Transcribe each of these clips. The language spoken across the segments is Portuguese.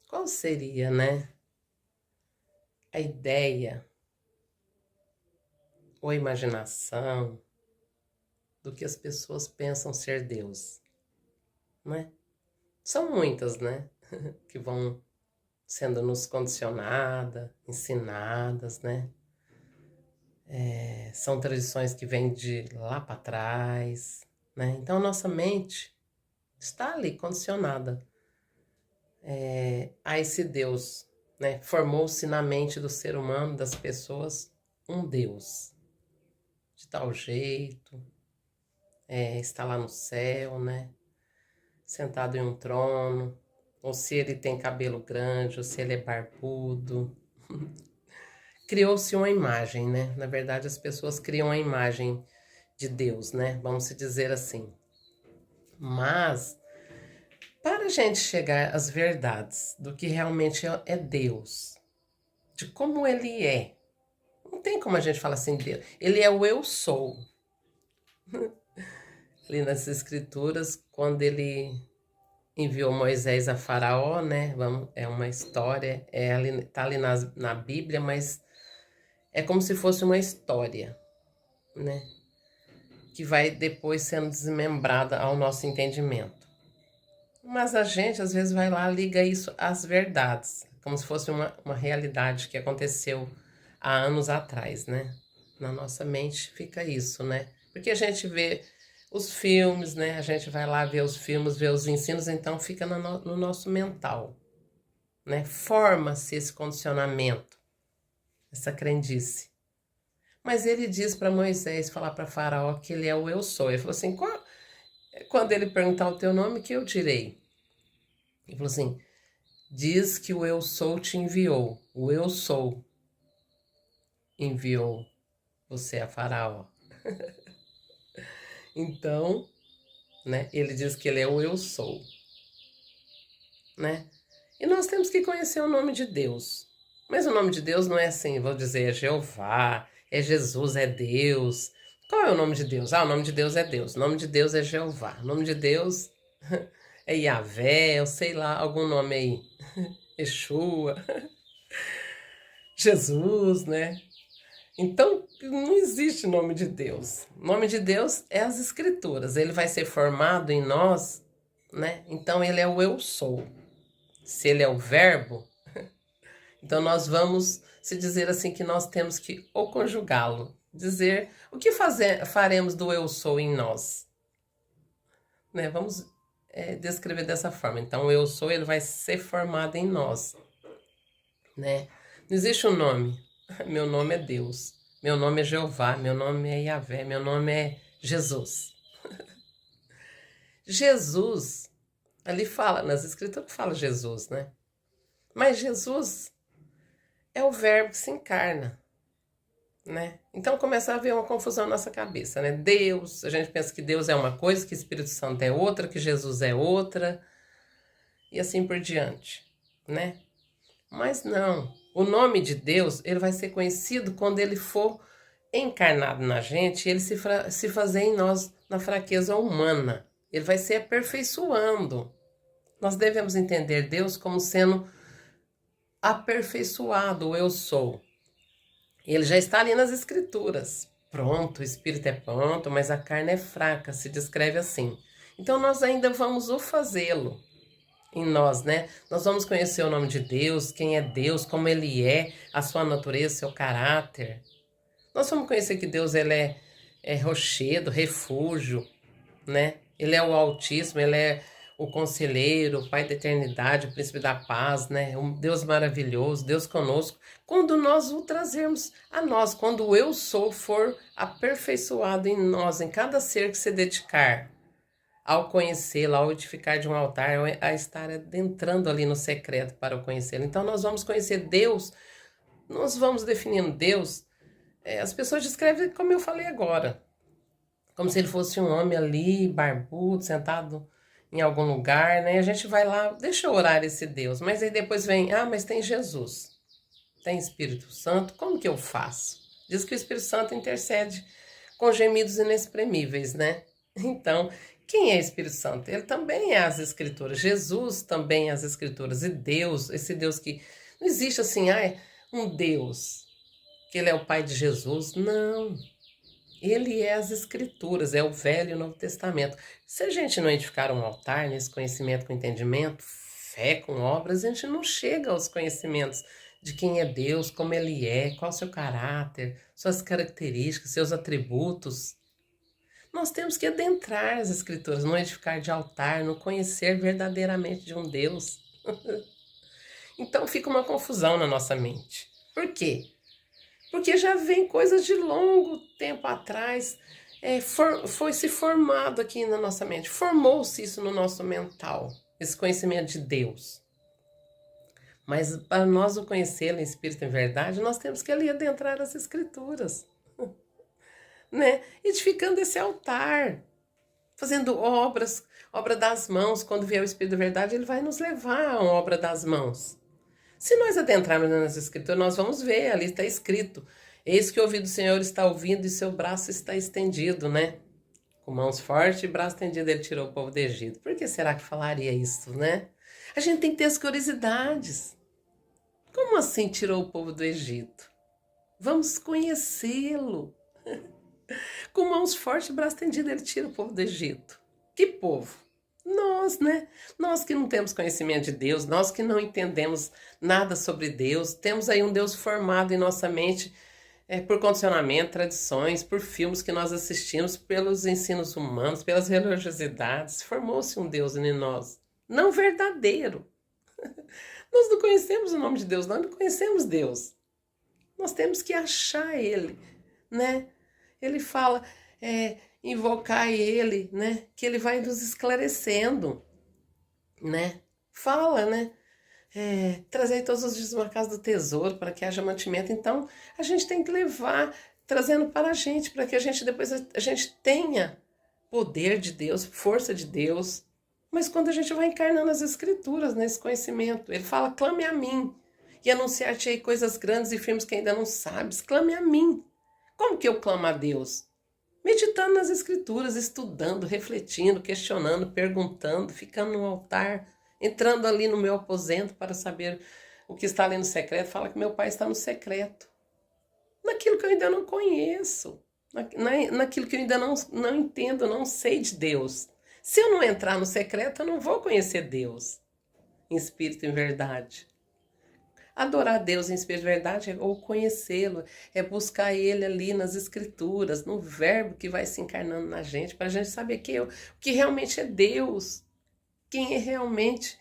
Qual seria, né, a ideia ou a imaginação do que as pessoas pensam ser Deus, né? São muitas, né, que vão sendo nos condicionadas, ensinadas, né? São tradições que vêm de lá para trás, né? Então nossa mente está ali condicionada a esse Deus, né? Formou-se na mente do ser humano, das pessoas, um Deus de tal jeito, está lá no céu, né? Sentado em um trono, ou se ele tem cabelo grande, ou se ele é barbudo. Criou-se uma imagem, né? Na verdade, as pessoas criam a imagem de Deus, né? Vamos se dizer assim. Mas, para a gente chegar às verdades do que realmente é Deus, de como ele é, não tem como a gente falar assim, Deus. Ele é o eu sou. Ali nas escrituras, quando ele enviou Moisés a Faraó, né? É uma história, tá ali na Bíblia, mas é como se fosse uma história, né? Que vai depois sendo desmembrada ao nosso entendimento. Mas a gente às vezes vai lá, liga isso às verdades, como se fosse uma realidade que aconteceu há anos atrás, né? Na nossa mente fica isso, né? Porque a gente vê os filmes, né? A gente vai lá ver os filmes, ver os ensinos, então fica no nosso mental, né? Forma-se esse condicionamento, essa crendice. Mas ele diz para Moisés falar para Faraó que ele é o eu sou. Ele falou assim: quando ele perguntar o teu nome, que eu direi? Ele falou assim: diz que o eu sou te enviou. O eu sou enviou você a Faraó. Então, né? Ele diz que ele é o eu sou, né? E nós temos que conhecer o nome de Deus. Mas o nome de Deus não é assim, vou dizer, é Jeová, é Jesus, é Deus. Qual é o nome de Deus? Ah, o nome de Deus é Deus. O nome de Deus é Jeová. O nome de Deus é Yahvé, eu sei lá, algum nome aí. Yeshua, Jesus, né? Então, não existe nome de Deus. O nome de Deus é as escrituras. Ele vai ser formado em nós, né? Então, ele é o eu sou. Se ele é o verbo, então nós vamos se dizer assim que nós temos que ou conjugá-lo, dizer o que faremos do eu sou em nós, né? Vamos descrever dessa forma. Então, o eu sou, ele vai ser formado em nós, né? Não existe um nome. Meu nome é Deus. Meu nome é Jeová. Meu nome é Yahvé. Meu nome é Jesus. Jesus, ali fala, nas escrituras fala Jesus, né? Mas Jesus é o verbo que se encarna, né? Então começa a haver uma confusão na nossa cabeça, né? Deus, a gente pensa que Deus é uma coisa, que Espírito Santo é outra, que Jesus é outra, e assim por diante, né? Mas não. O nome de Deus, ele vai ser conhecido quando ele for encarnado na gente e ele se fazer em nós na fraqueza humana. Ele vai se aperfeiçoando. Nós devemos entender Deus como sendo aperfeiçoado, o eu sou. Ele já está ali nas escrituras. Pronto, o espírito é pronto, mas a carne é fraca, se descreve assim. Então nós ainda vamos o fazê-lo em nós, né? Nós vamos conhecer o nome de Deus, quem é Deus, como ele é, a sua natureza, seu caráter. Nós vamos conhecer que Deus ele é rochedo, refúgio, né? Ele é o Altíssimo, ele é o Conselheiro, o Pai da Eternidade, o Príncipe da Paz, né? Um Deus maravilhoso, Deus conosco. Quando nós o trazermos a nós, quando o eu sou for aperfeiçoado em nós, em cada ser que se dedicar ao conhecê-lo, ao edificar de um altar, a estar adentrando ali no secreto para o conhecê-lo. Então nós vamos conhecer Deus, nós vamos definindo Deus. As pessoas descrevem como eu falei agora, como se ele fosse um homem ali, barbudo, sentado em algum lugar, né? A gente vai lá, deixa eu orar esse Deus, mas aí depois vem, mas tem Jesus, tem Espírito Santo, como que eu faço? Diz que o Espírito Santo intercede com gemidos inexprimíveis, né? Então, Quem é o Espírito Santo? Ele também é as Escrituras. Jesus também é as Escrituras. E Deus, esse Deus que não existe assim, um Deus, que ele é o Pai de Jesus. Não. Ele é as Escrituras, é o Velho e o Novo Testamento. Se a gente não edificar um altar nesse conhecimento com entendimento, fé com obras, a gente não chega aos conhecimentos de quem é Deus, como ele é, qual o seu caráter, suas características, seus atributos. Nós temos que adentrar as Escrituras, não edificar de altar, não conhecer verdadeiramente de um Deus. Então fica uma confusão na nossa mente. Por quê? Porque já vem coisas de longo tempo atrás, foi se formado aqui na nossa mente, formou-se isso no nosso mental, esse conhecimento de Deus. Mas para nós o conhecê-lo em espírito e verdade, nós temos que ali adentrar as Escrituras, né? Edificando esse altar, fazendo obra das mãos. Quando vier o Espírito da Verdade, ele vai nos levar a uma obra das mãos. Se nós adentrarmos nas Escrituras, nós vamos ver, ali está escrito: eis que o ouvido do Senhor está ouvindo e seu braço está estendido, né? Com mãos fortes e braço estendido, ele tirou o povo do Egito. Por que será que falaria isso, né? A gente tem que ter as curiosidades. Como assim tirou o povo do Egito? Vamos conhecê-lo. Com mãos fortes e braço estendido, ele tira o povo do Egito. Que povo? Nós, né? Nós que não temos conhecimento de Deus, nós que não entendemos nada sobre Deus, temos aí um Deus formado em nossa mente por condicionamento, tradições, por filmes que nós assistimos, pelos ensinos humanos, pelas religiosidades. Formou-se um Deus em nós, não verdadeiro. Nós não conhecemos o nome de Deus, nós não conhecemos Deus. Nós temos que achar Ele, né? Ele fala, invocar Ele, né? Que Ele vai nos esclarecendo, né? Fala, né? Trazer todos os dias uma casa do tesouro para que haja mantimento. Então, a gente tem que levar, trazendo para a gente, para que a gente depois a gente tenha poder de Deus, força de Deus. Mas quando a gente vai encarnando as Escrituras nesse conhecimento, ele fala: clame a mim e anunciar-te-ei coisas grandes e firmes que ainda não sabes. Clame a mim. Como que eu clamo a Deus? Meditando nas Escrituras, estudando, refletindo, questionando, perguntando, ficando no altar, entrando ali no meu aposento para saber o que está ali no secreto. Fala que meu Pai está no secreto. Naquilo que eu ainda não conheço, naquilo que eu ainda não entendo, não sei de Deus. Se eu não entrar no secreto, eu não vou conhecer Deus em espírito e em verdade. Adorar Deus em espírito e verdade ou conhecê-lo, é buscar Ele ali nas Escrituras, no verbo que vai se encarnando na gente, para a gente saber o que realmente é Deus, quem é realmente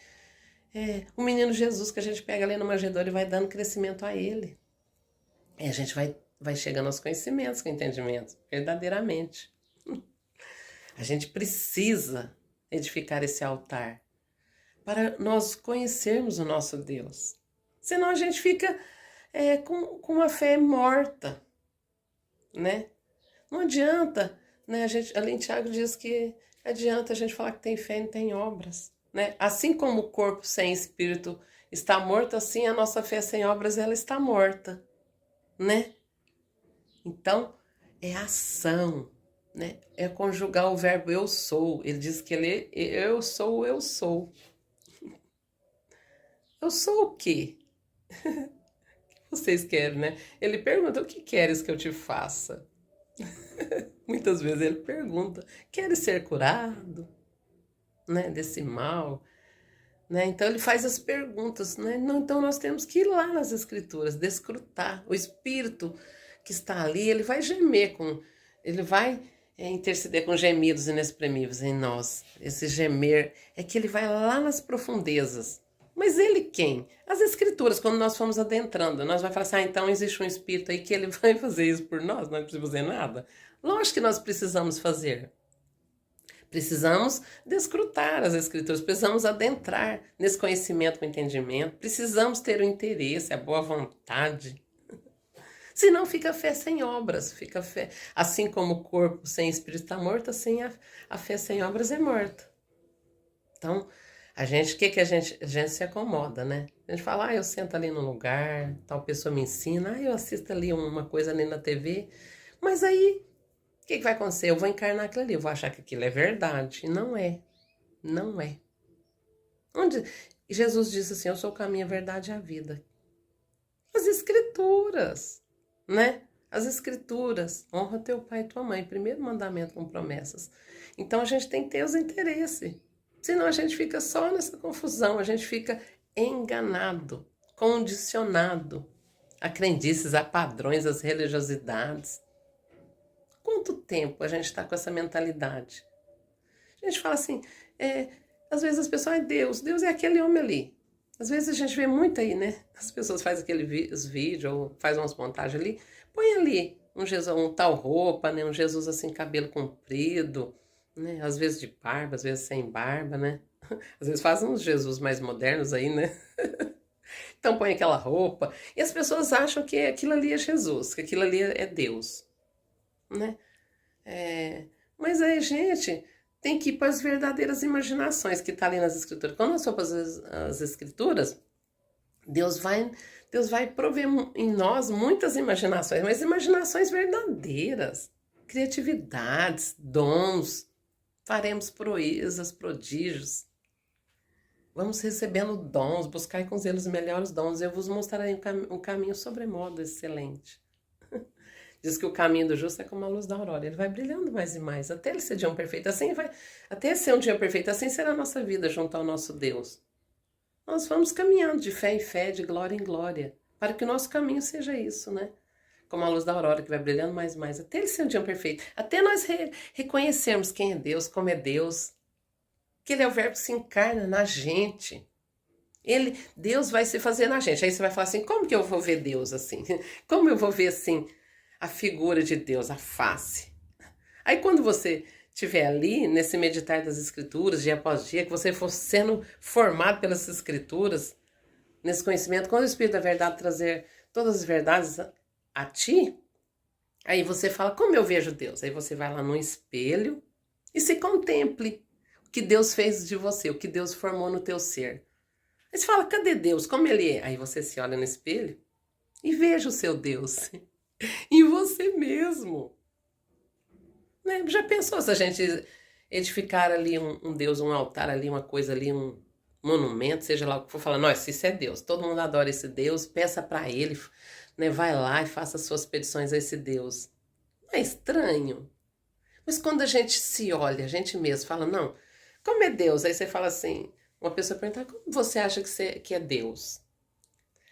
o menino Jesus que a gente pega ali no manjedouro e vai dando crescimento a Ele. E a gente vai chegando aos conhecimentos, com entendimento, verdadeiramente. A gente precisa edificar esse altar para nós conhecermos o nosso Deus. Senão a gente fica com uma fé morta, né? Não adianta, né? Ali em Tiago diz que adianta a gente falar que tem fé e não tem obras, né? Assim como o corpo sem espírito está morto, assim a nossa fé sem obras ela está morta, né? Então é ação, né? É conjugar o verbo eu sou. Ele diz que eu sou, eu sou. Eu sou o quê? O que vocês querem, né? Ele pergunta: o que queres que eu te faça? Muitas vezes ele pergunta: queres ser curado, né, desse mal? Né? Então ele faz as perguntas, né? Então nós temos que ir lá nas Escrituras, descrutar. O Espírito que está ali, ele vai ele vai interceder com gemidos inexprimíveis em nós. Esse gemer é que ele vai lá nas profundezas. Mas ele quem? As Escrituras, quando nós formos adentrando, nós vamos falar assim: então existe um Espírito aí que ele vai fazer isso por nós, nós não precisamos fazer nada. Lógico que nós precisamos fazer. Precisamos descrutar as Escrituras, precisamos adentrar nesse conhecimento, no entendimento, precisamos ter o interesse, a boa vontade. Senão fica fé sem obras, fica fé. Assim como o corpo sem espírito está morto, assim a fé sem obras é morta. Então, a gente se acomoda, né? A gente fala: eu sento ali no lugar, tal pessoa me ensina, eu assisto ali uma coisa ali na TV, mas aí que vai acontecer? Eu vou encarnar aquilo ali, eu vou achar que aquilo é verdade. E não é. Não é. Onde Jesus disse assim, eu sou o caminho, a verdade e a vida. As escrituras, né? As escrituras. Honra teu pai e tua mãe. Primeiro mandamento com promessas. Então a gente tem que ter os interesses. Senão a gente fica só nessa confusão. A gente fica enganado, condicionado a crendices, a padrões, as religiosidades. Quanto tempo a gente está com essa mentalidade? A gente fala assim, às vezes as pessoas, Deus é aquele homem ali. Às vezes a gente vê muito aí, né? As pessoas fazem aqueles vídeos ou fazem umas montagens ali, põe ali um Jesus, um tal roupa, né? Um Jesus assim, cabelo comprido, né? Às vezes de barba, às vezes sem barba, né? Às vezes fazem uns Jesus mais modernos aí, né? Então põe aquela roupa e as pessoas acham que aquilo ali é Jesus, que aquilo ali é Deus, né? Mas aí, gente, tem que ir para as verdadeiras imaginações que está ali nas escrituras. Quando nós formos para as escrituras, Deus vai prover em nós muitas imaginações, mas imaginações verdadeiras, criatividades, dons, faremos proezas, prodígios. Vamos recebendo dons, buscar com zelo os melhores dons. Eu vos mostrarei um caminho sobremodo excelente. Diz que o caminho do justo é como a luz da aurora. Ele vai brilhando mais e mais, até ele ser dia perfeito. Assim vai, até ser um dia perfeito, assim será a nossa vida junto ao nosso Deus. Nós vamos caminhando de fé em fé, de glória em glória, para que o nosso caminho seja isso, né? Como a luz da aurora que vai brilhando mais e mais, até ele ser um dia perfeito. Até nós reconhecermos quem é Deus, como é Deus, que ele é o verbo que se encarna na gente. Deus vai se fazer na gente. Aí você vai falar assim, como que eu vou ver Deus assim? Como eu vou ver assim a figura de Deus, a face? Aí quando você estiver ali, nesse meditar das escrituras, dia após dia, que você for sendo formado pelas escrituras, nesse conhecimento, quando o Espírito da Verdade trazer todas as verdades a ti, aí você fala, como eu vejo Deus? Aí você vai lá no espelho e se contemple o que Deus fez de você, o que Deus formou no teu ser. Aí você fala, cadê Deus? Como ele é? Aí você se olha no espelho e veja o seu Deus em você mesmo. Né? Já pensou se a gente edificar ali um Deus, um altar ali, uma coisa ali, um monumento, seja lá o que for, falar, nossa, isso é Deus, todo mundo adora esse Deus, peça para ele, né? Vai lá e faça suas petições a esse Deus. Não é estranho? Mas quando a gente se olha, a gente mesmo fala, não, como é Deus? Aí você fala assim, uma pessoa pergunta, como você acha que é Deus?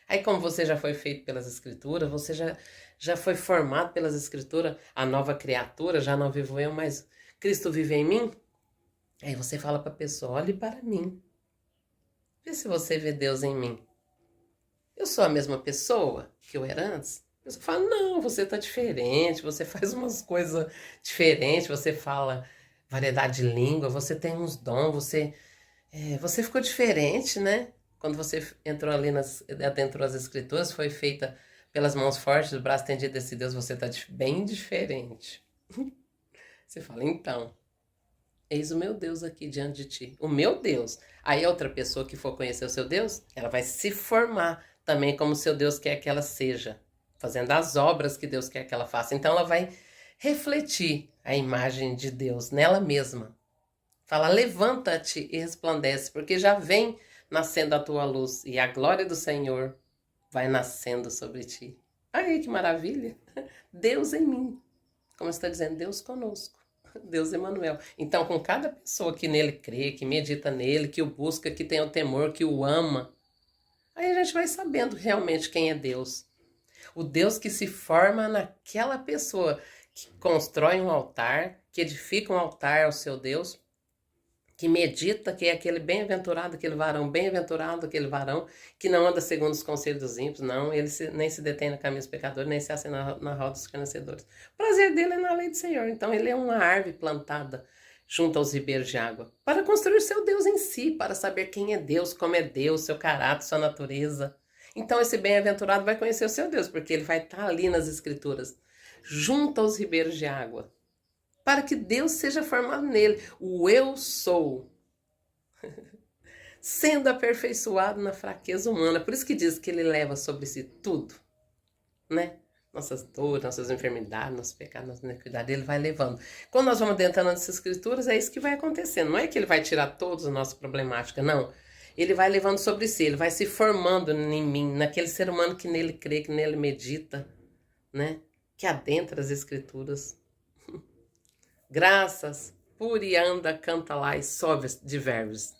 Aí como você já foi feito pelas escrituras, você já foi formado pelas escrituras, a nova criatura, já não vivo eu, mas Cristo vive em mim? Aí você fala para a pessoa, olhe para mim. Vê se você vê Deus em mim. Eu sou a mesma pessoa que eu era antes? A pessoa fala, não, você está diferente, você faz umas coisas diferentes, você fala variedade de língua, você tem uns dons, você ficou diferente, né? Quando você entrou ali dentro das escrituras, foi feita pelas mãos fortes, do braço tendido desse Deus, você está bem diferente. Você fala, então, eis o meu Deus aqui diante de ti. O meu Deus. Aí a outra pessoa que for conhecer o seu Deus, ela vai se formar também como o seu Deus quer que ela seja, fazendo as obras que Deus quer que ela faça. Então ela vai refletir a imagem de Deus nela mesma. Fala, levanta-te e resplandece, porque já vem nascendo a tua luz e a glória do Senhor vai nascendo sobre ti. Aí que maravilha! Deus em mim. Como está dizendo, Deus conosco. Deus Emmanuel. Então, com cada pessoa que nele crê, que medita nele, que o busca, que tem o temor, que o ama, aí a gente vai sabendo realmente quem é Deus. O Deus que se forma naquela pessoa, que constrói um altar, que edifica um altar ao seu Deus, que medita, que é aquele bem-aventurado, aquele varão, bem-aventurado aquele varão, que não anda segundo os conselhos dos ímpios, não, ele nem se detém no caminho dos pecadores, nem se assenta na roda dos escarnecedores. O prazer dele é na lei do Senhor, então ele é uma árvore plantada junto aos ribeiros de água, para construir seu Deus em si, para saber quem é Deus, como é Deus, seu caráter, sua natureza. Então esse bem-aventurado vai conhecer o seu Deus, porque ele vai estar ali nas escrituras, junto aos ribeiros de água, para que Deus seja formado nele, o eu sou, sendo aperfeiçoado na fraqueza humana. Por isso que diz que ele leva sobre si tudo, né? nossas dores, nossas enfermidades, nossos pecados, nossa iniquidade, ele vai levando. Quando nós vamos adentrando nas escrituras, é isso que vai acontecendo. Não é que ele vai tirar todas as nossas problemáticas, não. Ele vai levando sobre si, ele vai se formando em mim, naquele ser humano que nele crê, que nele medita, né? Que adentra as escrituras. Graças, purianda, canta lá e soves de verbos.